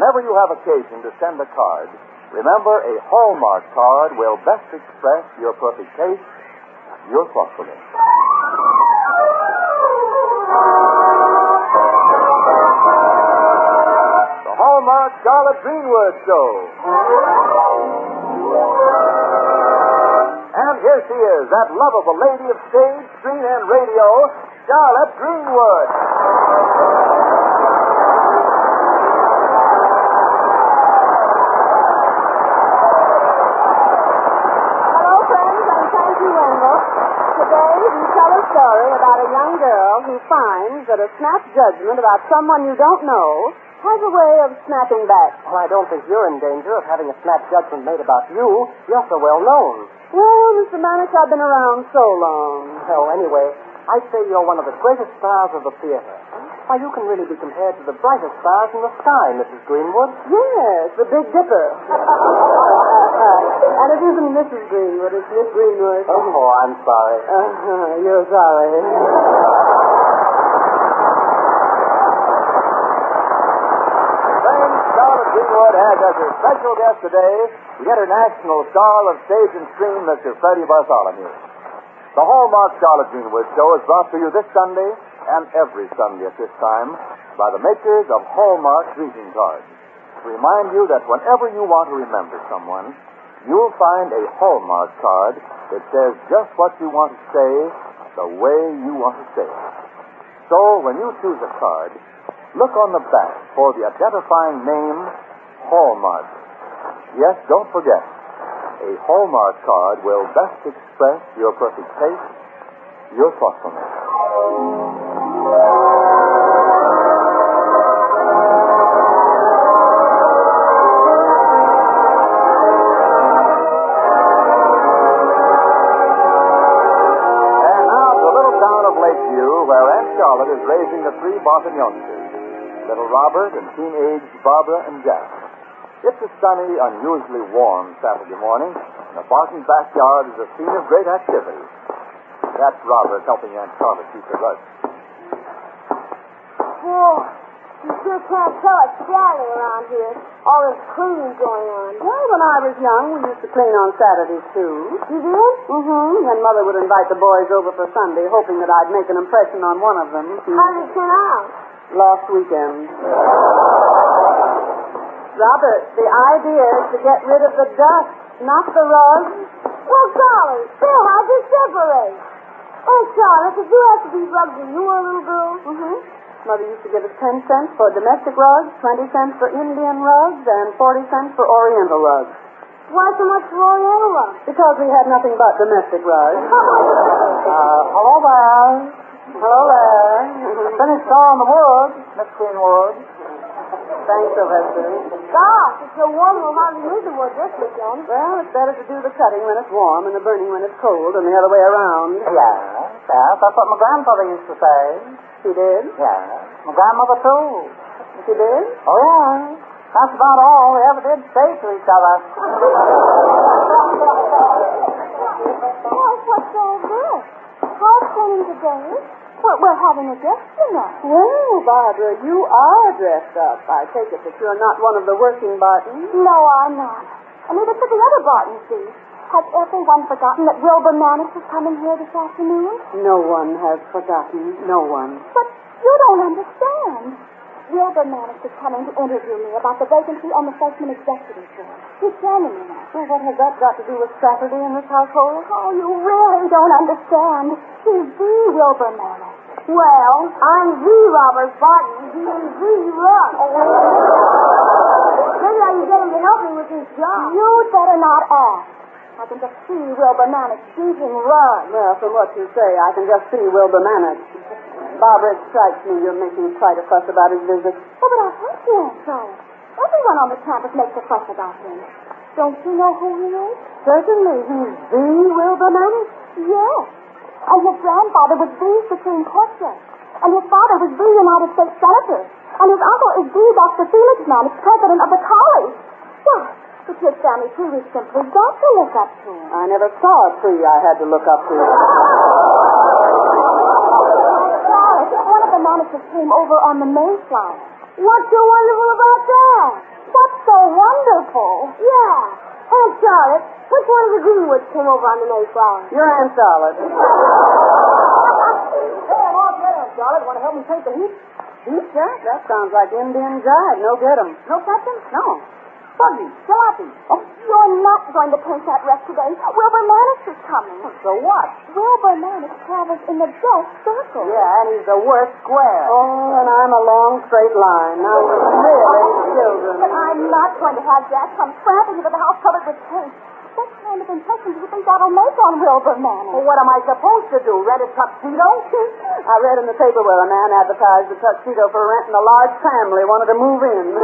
whenever you have occasion to send a card, remember a Hallmark card will best express your perfect taste, your thoughtfulness. The Hallmark Charlotte Greenwood Show. And here she is, that lovable lady of stage, screen, and radio, Charlotte Greenwood. Hello, friends, and thank you, Wendell. Today, we tell a story about a young girl who finds that a snap judgment about someone you don't know has a way of snapping back. Well, I don't think you're in danger of having a snap judgment made about you. You're so well known. Well, Mr. Manish, I've been around so long. So, anyway, I'd say you're one of the greatest stars of the theater. Why, you can really be compared to the brightest stars in the sky, Mrs. Greenwood. Yes, the Big Dipper. And it isn't Mrs. Greenwood, it's Miss Greenwood. Oh, I'm sorry. You're sorry. Charlotte Greenwood has as her special guest today the international star of stage and screen, Mr. Freddie Bartholomew. The Hallmark Charlotte Greenwood Show is brought to you this Sunday and every Sunday at this time by the makers of Hallmark greeting cards. To remind you that whenever you want to remember someone, you'll find a Hallmark card that says just what you want to say the way you want to say it. So when you choose a card, look on the back for the identifying name, Hallmark. Yes, don't forget, a Hallmark card will best express your perfect taste, your thoughtfulness. And now to the little town of Lakeview, where Aunt Charlotte is raising the three Barton youngsters, little Robert and teenage Barbara and Jack. It's a sunny, unusually warm Saturday morning, and the Barton backyard is a scene of great activity. That's Robert helping Aunt Charlotte keep the rugs. Oh, you sure can't tell it's scary around here. All this cleaning going on. Well, when I was young, we used to clean on Saturdays, too. You did? Mm-hmm. And Mother would invite the boys over for Sunday, hoping that I'd make an impression on one of them. How did it turn out? Last weekend. Robert, the idea is to get rid of the dust, not the rugs. Well, Charlie, still, how'd you separate? Oh, Charlotte, did you have to these rugs when you were a little girl? Mm-hmm. Mother used to give us 10 cents for domestic rugs, 20 cents for Indian rugs, and 40 cents for Oriental rugs. Why so much for Oriental rugs? Because we had nothing but domestic rugs. Hello there. Hello there. Finished sawing the wood, Miss Greenwood. Thanks, Sylvester. Gosh, it's so warm we'll hardly use the wood this weekend. Well, it's better to do the cutting when it's warm and the burning when it's cold than the other way around. Yes, that's what my grandfather used to say. She did? Yes. My grandmother, too. She did? Oh, yeah. That's about all we ever did say to each other. Well, what's all this? How's cleaning today? We're having a guest tonight. Well, Barbara, you are dressed up. I take it that you're not one of the working Bartons. No, I'm not. And neither could the other Bartons be. Has everyone forgotten that Wilbur Mannix is coming here this afternoon? No one has forgotten. No one. But you don't understand. Wilbur Mannix is coming to interview me about the vacancy on the freshman executive board. He's joining me now. Well, what has that got to do with Saturday in this household? Oh, you really don't understand. He's the Wilbur Mannix. Well, I'm the Robert Barton. He is the Russ. Maybe I can get him to help me with this job. You'd better not ask. I can just see Wilbur Mannix beating Russ. Well, from what you say, I can just see Wilbur Mannix. Barbara, it strikes me you're making quite a fuss about his visit. Oh, but I hate you, Aunt Charlotte. Everyone on the campus makes a fuss about him. Don't you know who he is? Certainly, he's the Wilbur Mannix. Yes. And his grandfather was the Supreme Court judge. And his father was the United States Senator. And his uncle is the Dr. Felix Mannix, president of the college. Why, the kid's family tree was simply got to look up to him. I never saw a tree I had to look up to. Charlotte, one of the Mannixes came over on the Mayflower. What's so wonderful about that? if one of the Greenwoods came over on the Mayflower? Your Aunt Charlotte. Hey, I'm all get him, Charlotte. Want to help me take the heat? Heat, Jack? That sounds like Indian jive. No get 'em. No, Captain? No. Buggy, jalopy. Oh, you're not going to paint that wreck today. Wilbur Mannix is coming. So what? Wilbur Mannix travels in the best circle. Yeah, and he's the worst square. Oh, and I'm a long straight line. Now, really, children. But I'm not going to have Jack come tramping into the house covered with paint. What kind of impression do you think that'll make on Wilbur Mannix? Well, what am I supposed to do? Rent a tuxedo? I read in the paper where a man advertised a tuxedo for rent and a large family wanted to move in.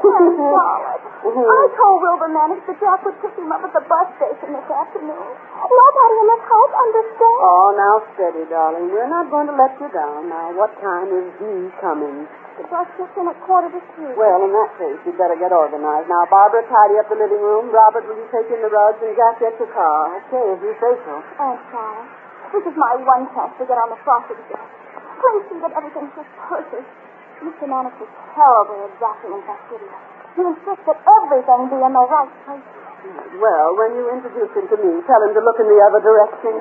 Charlotte, I told Wilbur Mannix that Jack would pick him up at the bus station this afternoon. Nobody in this house understands. Oh, now steady, darling. We're not going to let you down. Now, what time is he coming? The bus gets in at 2:45. Well, in that case, you'd better get organized. Now, Barbara, tidy up the living room. Robert, will you take in the rugs? And Jack, get your car. Okay, if you say so. Oh, Charlotte, this is my one chance to get on the frosted deck. Please see that everything's just perfect. Mr. Mannix is terribly exacting and fastidious. He insists that everything be in the right place. Well, when you introduce him to me, tell him to look in the other direction.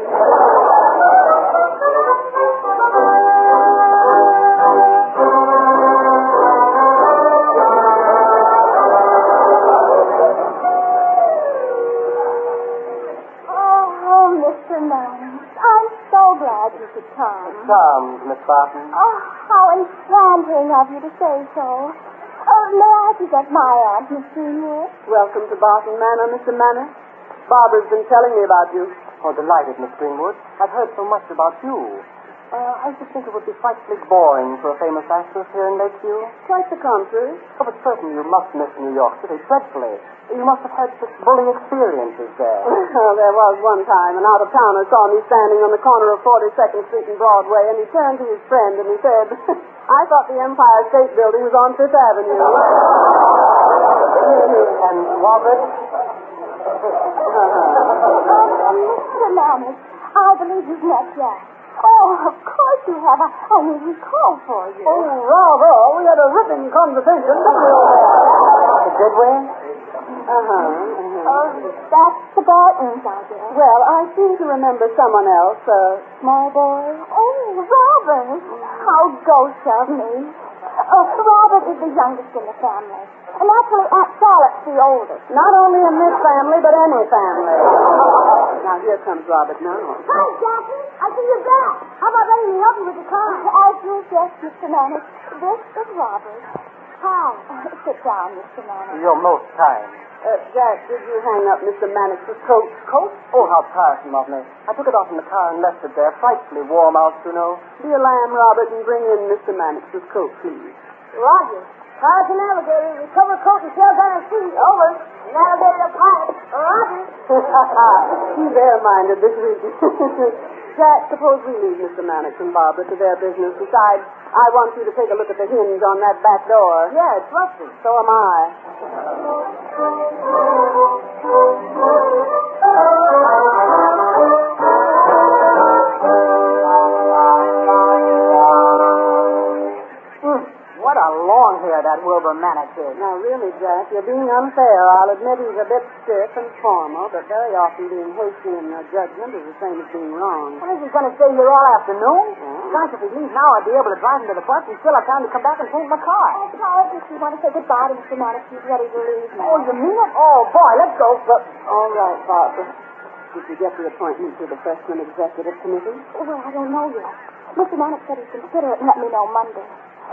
Oh, Mr. Mannix, I'm so glad you could come. Charmed, Miss Barton. Oh, how enchanting of you to say so. May I present my aunt, Miss Greenwood? Welcome to Barton Manor, Mr. Mannix. Barbara's been telling me about you. Oh, delighted, Miss Greenwood. I've heard so much about you. I should think it would be frightfully boring for a famous actress here in Lakeview. Quite the contrary. Oh, but certainly you must miss New York City dreadfully. You must have had such bully experiences there. Well, there was one time an out-of-towner saw me standing on the corner of 42nd Street and Broadway, and he turned to his friend and he said, I thought the Empire State Building was on Fifth Avenue. And Robert? Mr. Mannix, I believe you've met Jack. Oh, of course you have. I mean, he called for you. Oh, rather. We had a ripping conversation, didn't we? Did we? Oh, that's the Bartons, I guess. Well, I seem to remember someone else, a small boy. Oh, Robert. How ghost of me. Robert is the youngest in the family. And actually, Aunt Charlotte's the oldest. Not only in this family, but any family. Now, here comes Robert now. Hi, Jackie. I see you're back. How about letting me help you with the car? As you guessed, Mr. Mannix, this is Robert. Hi. Sit down, Mr. Mannix. You're most kind. Jack, did you hang up Mr. Mannix's coat? Coat? Oh, how tiresome of me. I took it off in the car and left it there. Frightfully warm out, you know. Be a lamb, Robert, and bring in Mr. Mannix's coat, please. Roger. Car to navigator. Recover coat and sail down seat. Over. Navigator to pilot. Roger. He's bare-minded this week. Jack, suppose we leave Mr. Mannix and Barbara to their business. Besides, I want you to take a look at the hinge on that back door. Yeah, it's rusty. So am I. What a long hair that Wilbur Mannix is. Now, really, Jack, you're being unfair. I'll admit he's a bit stiff and formal, but very often being hasty in your judgment is the same as being wrong. Well, is he going to stay here all afternoon? Yeah. Gosh, if we leave now, I'd be able to drive him to the bus and still have time to come back and paint my car. Oh, Charlotte, if you want to say goodbye to Mr. Mannix, he's ready to leave now. Oh, you mean it? Oh, boy, let's go. All right, Barbara. Did you get the appointment to the freshman executive committee? Well, I don't know yet. Mr. Mannix said he'd consider it and let me know Monday.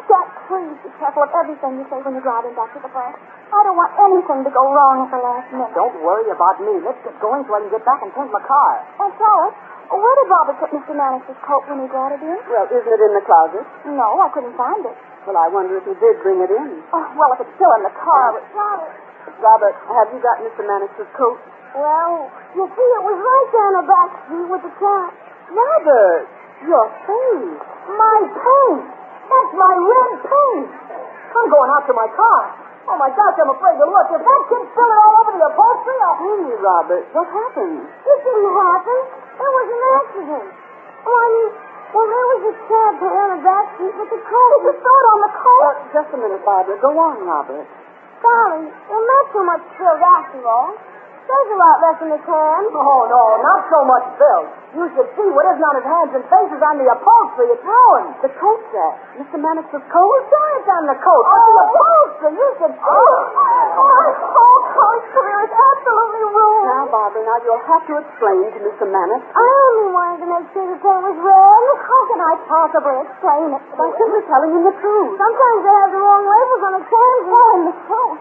Jack, please be careful of everything you say when you're driving back to the bus. I don't want anything to go wrong at the last minute. Don't worry about me. Let's get going so I can get back and paint my car. Oh, Charlotte, where did Robert put Mr. Mannix's coat when he brought it in? Well, isn't it in the closet? No, I couldn't find it. Well, I wonder if he did bring it in. Oh, well, if it's still in the car, but Charlotte. Robert, have you got Mr. Mannix's coat? Well, you see, it was right there in the back seat with the cat. Robert, your face. My paint. That's my red paint. I'm going out to my car. Oh, my gosh, I'm afraid to look. If that kid spilled it all over the upholstery, Hey, Robert, what happened? It didn't happen. It was an accident. Well, there was a cat there in the back seat with the coat. Did you throw it on the coat? Just a minute, Barbara. Go on, Robert. Golly, it not so much spilled after all. There's a lot left in the can. Oh, no, not so much filth. You should see what isn't on his hands and faces on the upholstery. It's ruined. The coat, Jack. Mr. Mannix's coat? Sure, it's on the coat, but the upholstery, you should see it. My whole college career is absolutely ruined. Now, Barbara, now you'll have to explain to Mr. Mannix. I only wanted to make sure the paint was red. How can I possibly explain it? By simply telling him the truth. Sometimes they have the wrong labels on the cans. Oh, and the truth.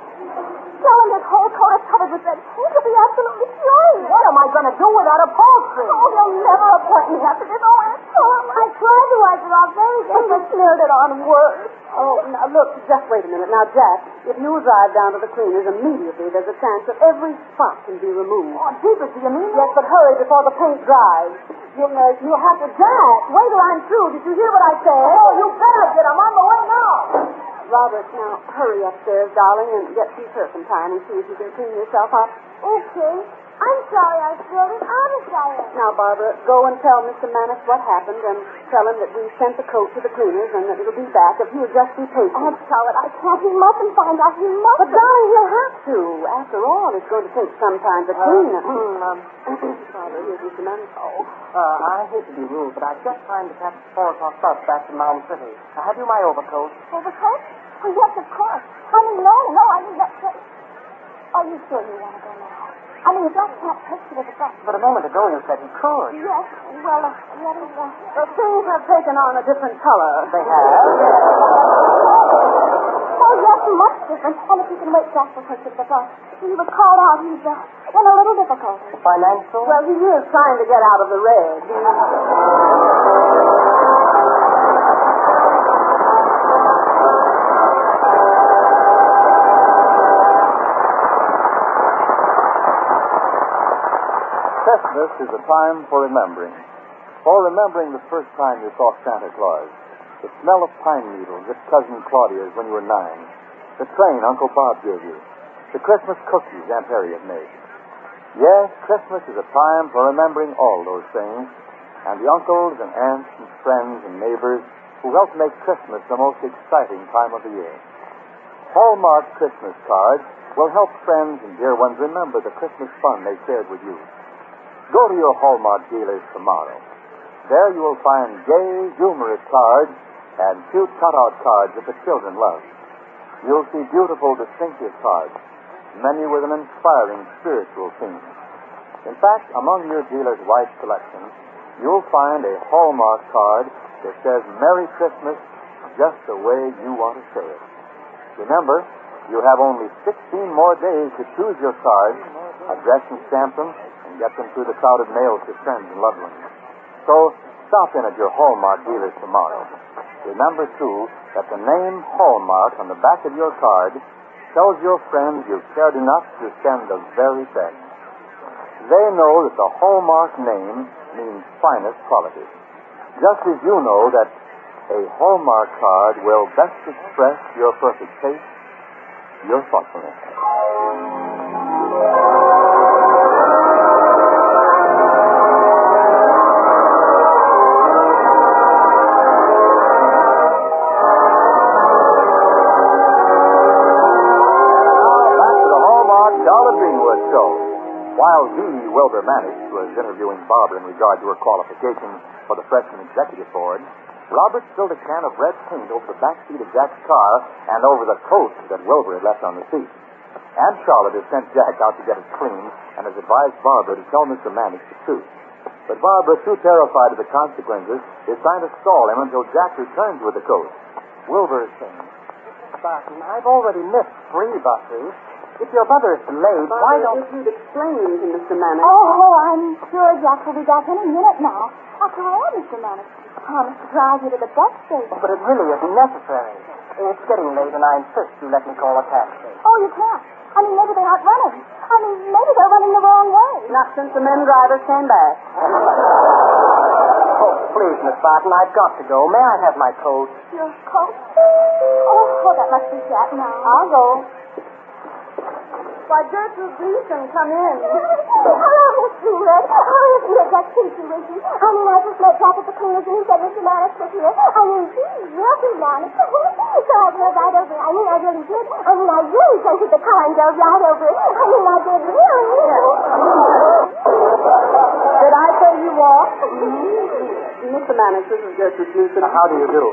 Telling this whole coat is covered with red paint will be absolutely furious. What am I going to do with that upholstery? Oh, they'll never appoint me after this. Oh, it's horrible. I tried to wipe it off very But you smeared it on worse. Oh, now, look, just wait a minute. Now, Jack, if you drive down to the cleaners immediately, there's a chance that every spot can be removed. Oh, jeepers, do you mean Yes, but hurry before the paint dries. You'll have to... Jack, wait till I'm through. Did you hear what I said? Oh, you bet I did. I'm on the way now. Robert, now, hurry upstairs, darling, and get some turpentine and see if you can clean yourself up. Okay. I'm sorry I spilled it. Honest I am. Now, Barbara, go and tell Mr. Mannix what happened and tell him that we sent the coat to the cleaners and that it'll be back if he'll just be patient. Oh, Charlotte, I can't. He mustn't find out. He must. But, darling, he'll have to. After all, it's going to take some time to clean it. Barbara, here's Mr. Mannix. I hate to be rude, but I've just timed to catch the 4 o'clock bus back to Mound City. Have you my overcoat? Overcoat? Oh, yes, of course. I mean, no, I mean, that's... Are you sure you want to go now? I mean, Jack can't take you to the bus. But a moment ago you said he could. Yes, well, what is that? Things have taken on a different color. They have? Oh, yes, much different. And if you can wait, Jack will take you to the bus. He was called out. He's in a little difficulty. Financial? Well, he is trying to get out of the red. Christmas is a time for remembering. For remembering the first time you saw Santa Claus, the smell of pine needles at Cousin Claudia's when you were 9, the train Uncle Bob gave you, the Christmas cookies Aunt Harriet made. Yes, Christmas is a time for remembering all those things, and the uncles and aunts and friends and neighbors who help make Christmas the most exciting time of the year. Hallmark Christmas cards will help friends and dear ones remember the Christmas fun they shared with you. Go to your Hallmark dealers tomorrow. There you will find gay, humorous cards and cute cutout cards that the children love. You'll see beautiful, distinctive cards, many with an inspiring spiritual theme. In fact, among your dealer's wide selection, you'll find a Hallmark card that says Merry Christmas just the way you want to say it. Remember, you have only 16 more days to choose your cards, address and stamp them, and get them through the crowded mails to friends and loved ones. So, stop in at your Hallmark dealers tomorrow. Remember, too, that the name Hallmark on the back of your card tells your friends you've cared enough to send the very best. They know that the Hallmark name means finest quality. Just as you know that a Hallmark card will best express your perfect taste, your thoughtfulness. Charlotte Greenwood Show. While V. Wilbur Mannix was interviewing Barbara in regard to her qualifications for the freshman executive board, Robert spilled a can of red paint over the back seat of Jack's car and over the coat that Wilbur had left on the seat. Aunt Charlotte has sent Jack out to get it cleaned and has advised Barbara to tell Mr. Mannix the truth. But Barbara, too terrified of the consequences, is trying to stall him until Jack returns with the coat. Wilbur is saying, Barton, I've already missed 3 buses. If your brother is delayed, why don't... If you'd explain to Mr. Mannix... Oh, I'm sure Jack will be back any minute now. After all, Mr. Mannix promised to drive you to the bus station. But it really isn't necessary. It's getting late, and I insist you let me call a taxi. Oh, you can't. I mean, maybe they aren't running. I mean, maybe they're running the wrong way. Not since the men drivers came back. Oh, please, Miss Barton, I've got to go. May I have my coat? Your coat? Oh, that must be Jack now. I'll go. Why, Gertrude Gleason, come in. Hello, Miss Greenwood. Oh, isn't it just Pinky with you? I mean, I just met Jack at the cleaners and he said Mr. Mannix was here. I mean, he's real Mannix. So I drove right over it. I mean, I really did. I mean, I really scented the car and drove right over it. I mean, I did really. Did I say you walked? Mr. Mannix, this is Gertrude Gleason. How do you do?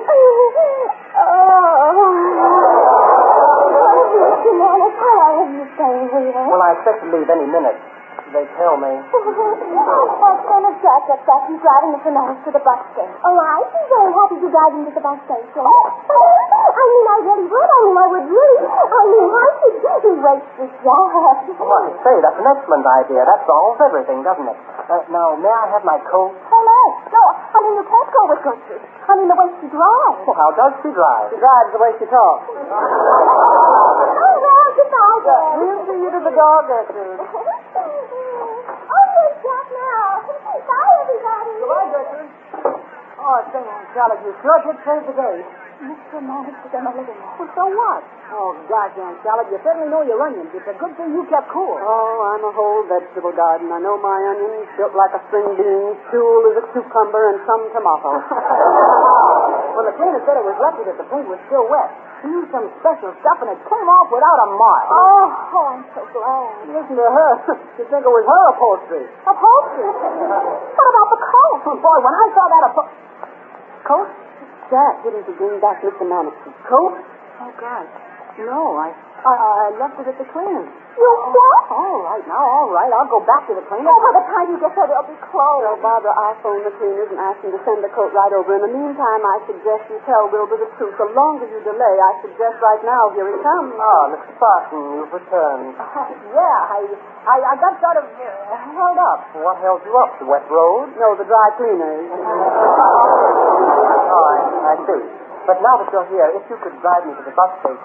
Mr. Mannix, how long have you staying here? Well, I expect to leave any minute. They tell me. Well, son of Jack gets back. He's driving Mr. Mannix to the bus station. Oh, I see. Very happy to drive him to the bus station. I mean, I really would. I mean, I would really. I mean, I should. He waits for Jack. Well, I say, that's an excellent idea. That solves everything, doesn't it? Now, may I have my coat? Oh, no. No, I mean, you can't go with Gertrude. I mean, the way she drives. Well, how does she drive? She drives the way she talks. Oh, well, goodbye, Dad. We'll see you to the door, Gertrude. Oh, here's Jack now. Bye, everybody. Goodbye, Gertrude. Oh, say, Charlotte, you sure did save the day. Mr. Mannix is in the living room. Well, so what? Oh, gosh, Aunt Charlotte, you certainly know your onions. It's a good thing you kept cool. Oh, I'm a whole vegetable garden. I know my onions, built like a string bean, cool as a cucumber, and some tomato. Well, the cleaner said it was lucky that the paint was still wet. She used some special stuff, and it came off without a mark. Oh, I'm so glad. Listen to her. You'd think it was her upholstery. Upholstery? What about the coat? Boy, when I saw that coat? Jack, didn't you bring back Mr. Mannix's coat? Oh, gosh. No, I left it at the cleaners. You what? All right. I'll go back to the cleaners. Oh, by the time you get there, they'll be closed. Well, Barbara, I'll phone the cleaners and ask them to send the coat right over. In the meantime, I suggest you tell Wilbur the truth. The longer you delay, I suggest right now, here he comes. Mr. Spartan, you've returned. Yeah, I got sort of held up. What held you up? The wet road? No, the dry cleaners. Oh, I see. But now that you're here, if you could drive me to the bus station,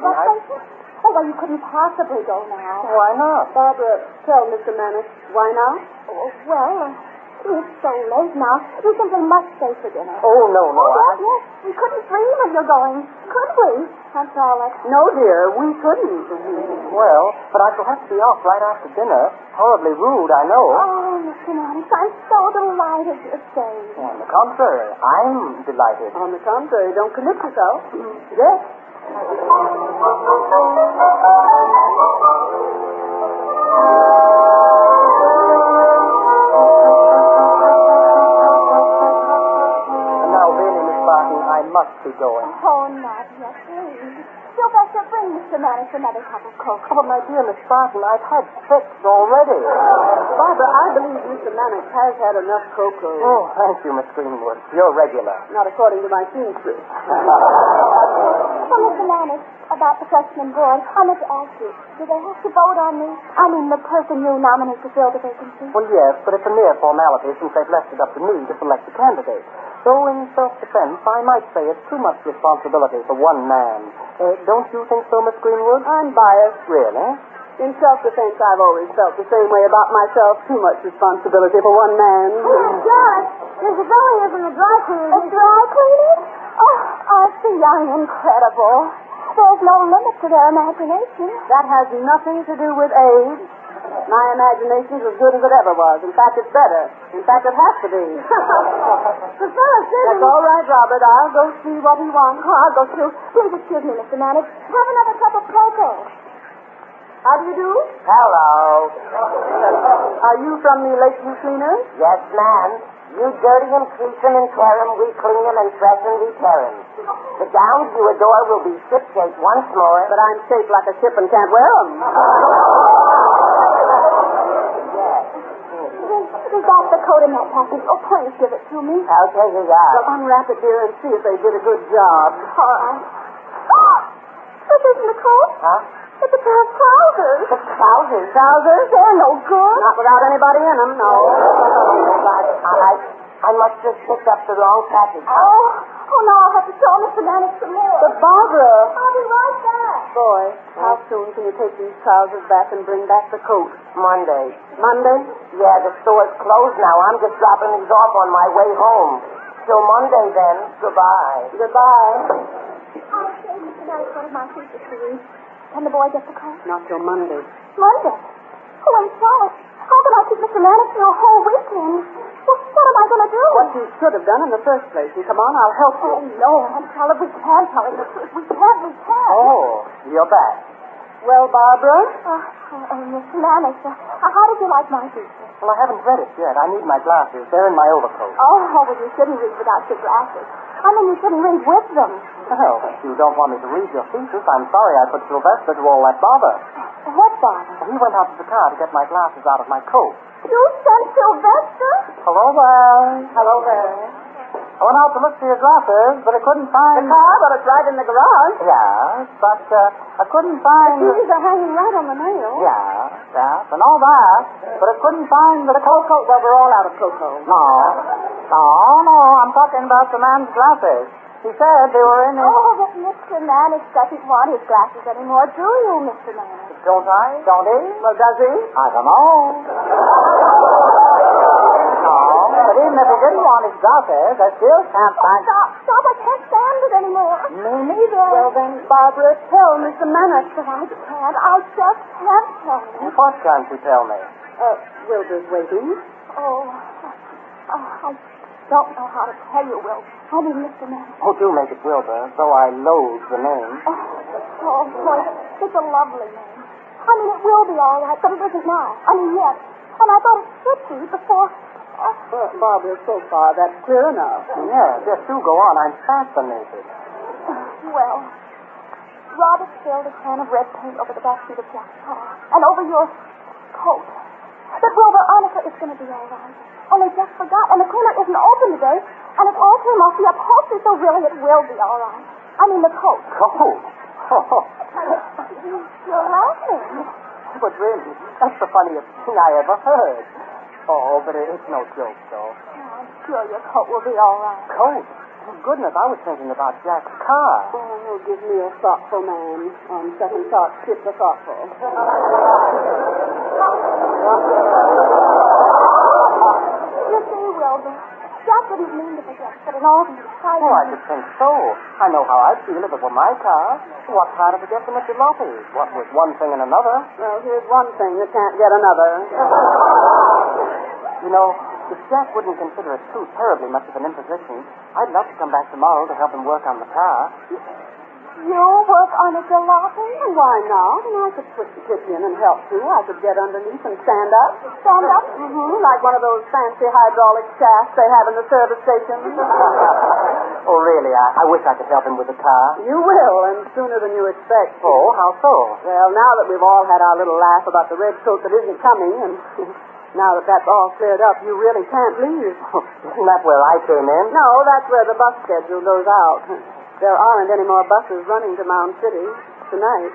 Oh, well, you couldn't possibly go now. Why not? Barbara, tell Mr. Mannix, why now? Oh, well, it's so late now. We simply must stay for dinner. Oh, no. Yes. We couldn't dream of your going, could we? That's all. No, dear, we couldn't. Well, but I shall have to be off right after dinner. Horribly rude, I know. Oh, Mr. Mannix, I'm so delighted you're staying. On the contrary, I'm delighted. On the contrary, don't commit yourself. Yes. I must be going. Oh, not yet, please. Sylvester, bring Mr. Mannix another cup of cocoa. Oh, my dear Miss Spartan, I've had 6 already. Barbara, I believe Mr. Mannix has had enough cocoa. Oh, thank you, Miss Greenwood. You're regular. Not according to my seamstress. Well, Mr. Mannix, about the freshman board, I must ask you, do they have to vote on me? I mean, the person you nominate to fill the vacancy? Well, yes, but it's a mere formality since they've left it up to me to select the candidate. So, in self-defense, I might say it's too much responsibility for one man. Don't you think so, Miss Greenwood? I'm biased. Really? In self-defense, I've always felt the same way about myself. Too much responsibility for one man. Oh, Jack, there's a belly in the dry cleaner. A dry cleaner? Oh, aren't the young incredible? There's no limit to their imagination. That has nothing to do with age. My imagination's as good as it ever was. In fact, it's better. In fact, it has to be. That's all right, Robert. I'll go see what he wants. Oh, I'll go too. Please excuse me, Mr. Mannix. Have another cup of cocoa. How do you do? Hello. Are you from the Lakeview cleaners? Yes, ma'am. You dirty 'em, crease 'em, and tear 'em. We clean 'em and press 'em, repair 'em. The gowns you adore will be ship-shape once more. But I'm shaped like a ship and can't wear 'em. Is that the coat in that package? Oh, please give it to me. I'll tell you that. Well, unwrap it, dear, and see if they did a good job. All right. Oh, this isn't a coat. Huh? It's a pair of trousers. The trousers. Trousers? They're no good. Not without anybody in them, no. I must have picked up the wrong package. Oh, no, I'll have to show Mr. Mannix some more. But, Barbara. I'll be right back. Boy, how soon can you take these trousers back and bring back the coat? Monday. Monday? Yeah, the store's closed now. I'm just dropping these off on my way home. Till Monday, then. Goodbye. Goodbye. I'll save Mr. Mannix one of my pieces for you. Can the boy get the coat? Not till Monday. Monday? Oh, Aunt Charlotte, how can I keep Mr. Mannix for a whole weekend? What am I going to do? What you should have done in the first place. And come on, I'll help you. Oh, no, Aunt Charlotte, we can't tell him the truth. We can't. Oh, you're back. Well, Barbara? Mr. Mannix, how did you like my thesis? Well, I haven't read it yet. I need my glasses. They're in my overcoat. Oh, well, you shouldn't read without your glasses. I mean, you shouldn't read with them. Well, if you don't want me to read your thesis, I'm sorry I put Sylvester to all that bother. What bother? He went out to the car to get my glasses out of my coat. You sent Sylvester? Hello there. Hello there. I went out to look for your glasses, but I couldn't find... The car, but it's right in the garage. Yeah, but I couldn't find... The keys are hanging right on the nail. Yeah, and all that, but I couldn't find the Cocoa. Well, we're all out of cocoa. No, I'm talking about the man's glasses. He said they were in his... Oh, but Mr. Mannix doesn't want his glasses anymore, do you, Mr. Mannix? Don't I? Don't he? Well, does he? I don't know. No, but even if he didn't want his glasses, I still can't find... Stop, I can't stand it anymore. Me neither. Well, then, Barbara, tell Mr. Mannix. But I just can't tell him. What can't you tell me? Wilbur's waiting. Oh, I don't know how to tell you, Will. I mean, Mr. Mannix. Oh, do make it Wilbur, though I loathe the name. Oh, boy, it's a lovely name. I mean, it will be all right, but it isn't now. I mean, yet. And I thought it should be before... Well, Barbara, so far, that's clear enough. Yeah, just do go on. I'm fascinated. Well, Robert spilled a can of red paint over the back seat of Jack's car and over your coat. But, Wilbur, honestly, it's going to be all right. Only Jack forgot, and the cleaner isn't open today, and it all came off the upholstery, so really it will be all right. I mean, the coat. Coat? Oh. You're laughing. But really, that's the funniest thing I ever heard. Oh, but it's no joke, though. Oh, I'm sure your coat will be all right. Coat? Oh, goodness, I was thinking about Jack's car. Oh, give me a thoughtful man. On second thought, skip the thoughtful. You see, Wilbur, Jack didn't mean to forget, but in all these exciting... Oh, I should think so. I know how I'd feel if it were my car. What car to forget from at Jalopy? What with one thing and another? Well, here's one thing that can't get another. You know, if Jack wouldn't consider it too terribly much of an imposition, I'd love to come back tomorrow to help him work on the car. You work on a jalopy? Why not? And I could push the kitchen and help too. I could get underneath and stand up. Stand up? Mm-hmm, like one of those fancy hydraulic shafts they have in the service station. Oh, really? I wish I could help him with the car. You will, and sooner than you expect. Oh, how so? Well, now that we've all had our little laugh about the red coat that isn't coming, and now that that's all cleared up, you really can't leave. Isn't that where I came in? No, that's where the bus schedule goes out. There aren't any more buses running to Mound City tonight.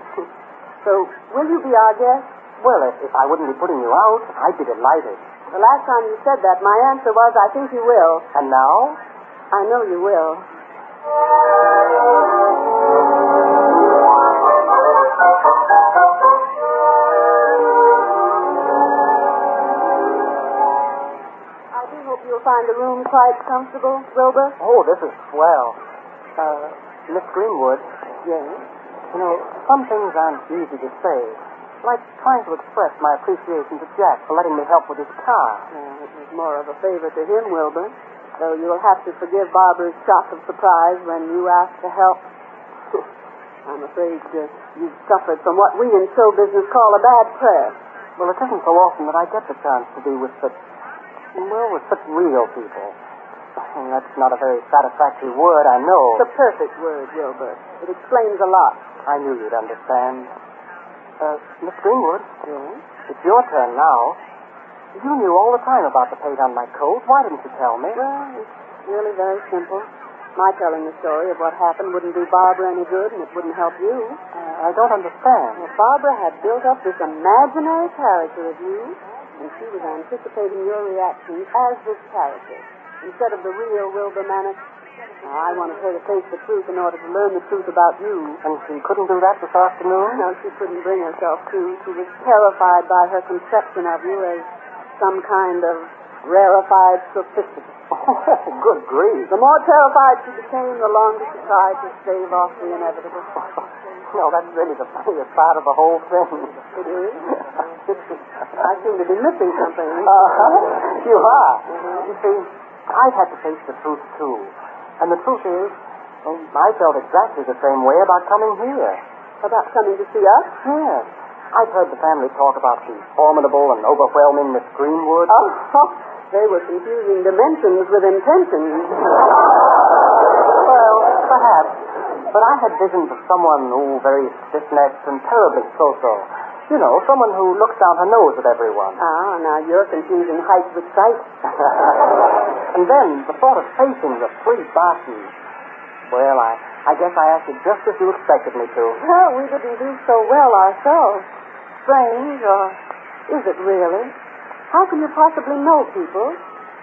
So, will you be our guest? Well, if I wouldn't be putting you out, I'd be delighted. The last time you said that, my answer was, I think you will. And now? I know you will. I do hope you'll find the room quite comfortable, Wilbur. Oh, this is swell. Miss Greenwood. Yes? You know, some things aren't easy to say. Like trying to express my appreciation to Jack for letting me help with his car. It was more of a favor to him, Wilbur. Though you'll have to forgive Barbara's shock of surprise when you asked to help. I'm afraid you've suffered from what we in show business call a bad press. Well, it isn't so often that I get the chance to be with such real people. That's not a very satisfactory word, I know. It's a perfect word, Wilbur. It explains a lot. I knew you'd understand. Miss Greenwood? Yes? It's your turn now. You knew all the time about the paint on my coat. Why didn't you tell me? Well, it's really very simple. My telling the story of what happened wouldn't do Barbara any good, and it wouldn't help you. I don't understand. Well, Barbara had built up this imaginary character of you, and she was anticipating your reactions as this character, instead of the real Wilbur Mannix. I wanted her to face the truth in order to learn the truth about you. And she couldn't do that this afternoon? No, she couldn't bring herself to. She was terrified by her conception of you as some kind of rarefied sophisticate. Oh, good grief. The more terrified she became, the longer she tried to stave off the inevitable. No, that's really the funniest part of the whole thing. It is? I seem to be missing something. You are. You see, I've had to face the truth, too. And the truth is, I felt exactly the same way about coming here. About coming to see us? Yes. I've heard the family talk about the formidable and overwhelming Miss Greenwood. Oh, they were confusing dimensions with intentions. Well, perhaps. But I had visions of someone, very stiff-necked and terribly so-so. You know, someone who looks down her nose at everyone. Ah, now you're confusing height with sight. And then the thought of facing the three Barkeys. Well, I guess I acted just as you expected me to. Well, we didn't do so well ourselves. Strange, or is it really? How can you possibly know people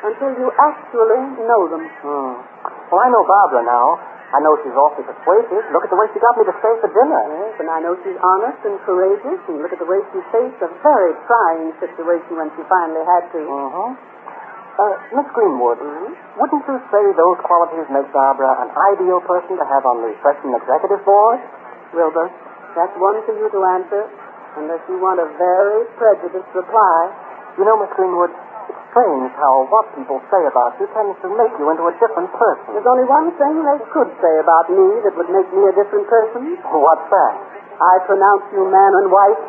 until you actually know them? Well, I know Barbara now. I know she's awfully persuasive. Look at the way she got me to stay for dinner. Yes, and I know she's honest and courageous, and look at the way she faced a very trying situation when she finally had to. Miss Greenwood, wouldn't you say those qualities make Barbara an ideal person to have on the freshman executive board? Wilbur, that's one for you to answer, unless you want a very prejudiced reply. You know, Miss Greenwood, it's strange how what people say about you tends to make you into a different person. There's only one thing they could say about me that would make me a different person. What's that? I pronounce you man and wife.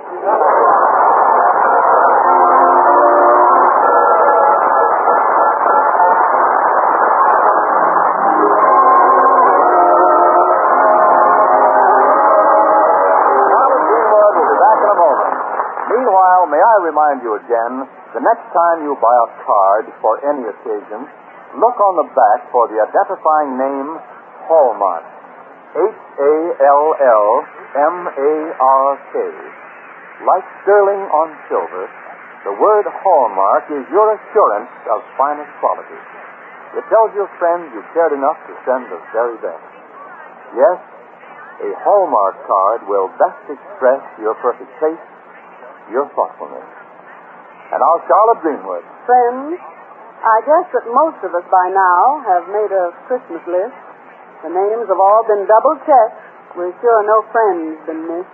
Meanwhile, may I remind you again, the next time you buy a card for any occasion, look on the back for the identifying name Hallmark. Hallmark. Like sterling on silver, the word Hallmark is your assurance of finest quality. It tells your friend you cared enough to send the very best. Yes, a Hallmark card will best express your perfect taste, your thoughtfulness. And now, Charlotte Greenwood. Friends, I guess that most of us by now have made a Christmas list. The names have all been double-checked. We're sure no friends been missed.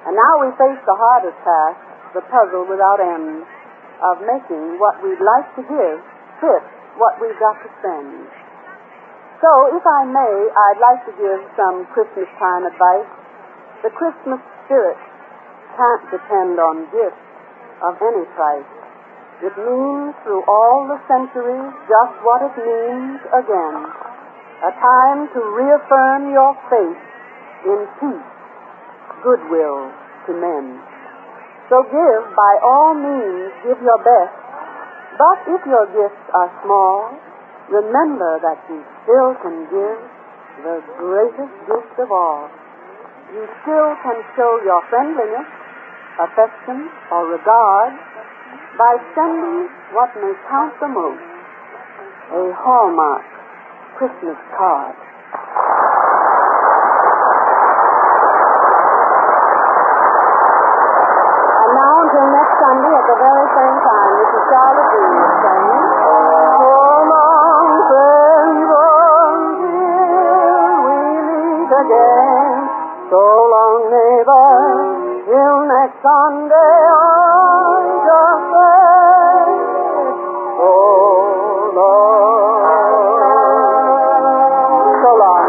And now we face the hardest task, the puzzle without end, of making what we'd like to give fit what we've got to spend. So, if I may, I'd like to give some Christmas time advice. The Christmas spirit can't depend on gifts of any price. It means through all the centuries just what it means again. A time to reaffirm your faith in peace, goodwill to men. So give, by all means, give your best. But if your gifts are small, remember that you still can give the greatest gift of all. You still can show your friendliness, affection, or regard by sending what may count the most, a Hallmark Christmas card. And now until next Sunday at the very same time, this is Charlotte Greenwood saying, so long, friends, until we meet again. So long, neighbors, till next Sunday, I just say, so long. So long.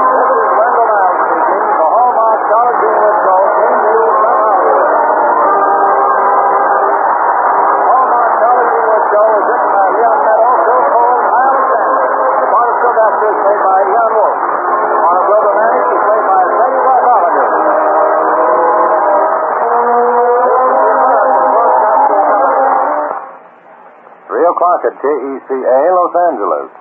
This is Wendell Miles speaking. The Hallmark Charlotte Greenwood Show came to you from Hollywood. Hallmark Charlotte Greenwood Show is written by Leon Meadow, Phil Cole, and Alexander. The part of Sylvester is played by Ian Wolf. Honor Wilbur Manning is played by Freddie Bartholomew. 3 o'clock at KECA, Los Angeles.